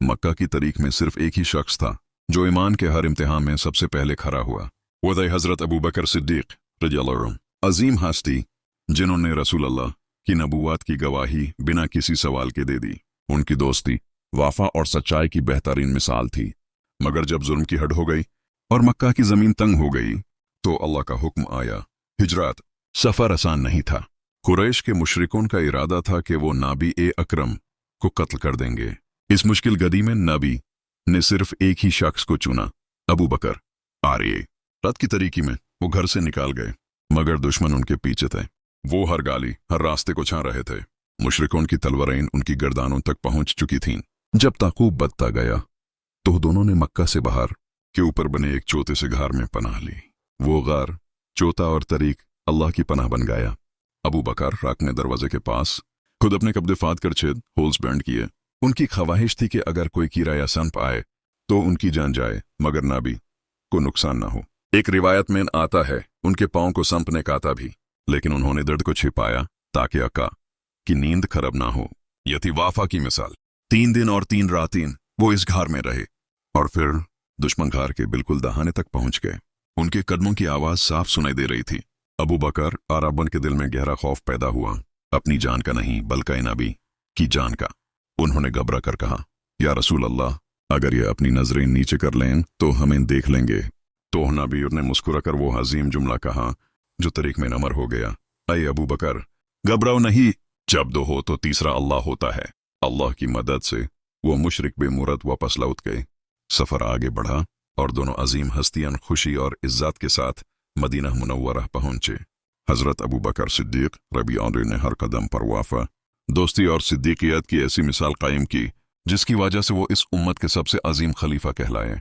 मक्का की तारीख में सिर्फ एक ही शख्स था जो ईमान के हर इम्तिहान में सबसे पहले खड़ा हुआ। वो थे हजरत अबू बकर सिद्दीक रज़ियल्लाहु अन्हु, अजीम हस्ती जिन्होंने रसूल अल्लाह की नबूवत की गवाही बिना किसी सवाल के दे दी। उनकी दोस्ती वाफा और सच्चाई की बेहतरीन मिसाल थी। मगर जब जुल्म की हद हो गई और मक्का की जमीन तंग हो गई तो अल्लाह का हुक्म आया। हिजरत सफर आसान नहीं था। कुरैश के मुशरिकों का इरादा था कि वो नाबी ए अकरम को कत्ल कर देंगे। इस मुश्किल घड़ी में नबी ने सिर्फ एक ही शख्स को चुना, अबू बकर। रात की तारीकी में वो घर से निकाल गए, मगर दुश्मन उनके पीछे थे। वो हर गाली हर रास्ते को छा रहे थे। मुशरिकों की तलवारें उनकी गर्दानों तक पहुंच चुकी थीं। जब ताक़ूब बढ़ता गया तो दोनों ने मक्का से बाहर के ऊपर बने एक छोटे से घर में पनाह ली। वो गार चौथा और तरीक अल्लाह की पनाह बन गया। अबू बकर रात में दरवाजे के पास खुद अपने कब्जे फाद कर छेद होल्स बैंड किए। उनकी ख्वाहिश थी कि अगर कोई कीड़ा या सनप आए तो उनकी जान जाए, मगर नाबी को नुकसान ना हो। एक रिवायत में आता है उनके पांव को संप ने काटा भी, लेकिन उन्होंने दर्द को छिपाया ताकि अक्का की नींद खराब ना हो। यह थी वाफा की मिसाल। 3 दिन और 3 रातें वो इस घर में रहे और फिर दुश्मन घर के बिल्कुल दहाने तक पहुंच गए। उनके कदमों की आवाज साफ सुनाई दे रही थी। अबू बकर और अबन के दिल में गहरा खौफ पैदा हुआ, अपनी जान का नहीं बल्कि नबी की जान का। उन्होंने घबरा कर कहा, या रसूल अल्लाह, अगर ये अपनी नजरें नीचे कर लें तो हमें देख लेंगे। तो नबी ने मुस्कुराकर वो हजीम जुमला कहा जो तरीक में नमर हो गया, अय अबू बकर, घबराओ नहीं, जब 2 हो तो तीसरा अल्लाह होता है। अल्लाह की मदद से वो मुशरिक बेमुरत वापस लौट गए। सफर आगे बढ़ा और दोनों अजीम हस्तियां खुशी और इज्जत के साथ मदीना मुनव्वरा पहुंचे। हजरत अबू बकर सिद्दीक रज़ियल्लाहु अन्हु ने हर कदम पर वाफा, दोस्ती और सिद्दीकियत की ऐसी मिसाल कायम की जिसकी वजह से वो इस उम्मत के सबसे अजीम खलीफा कहलाए।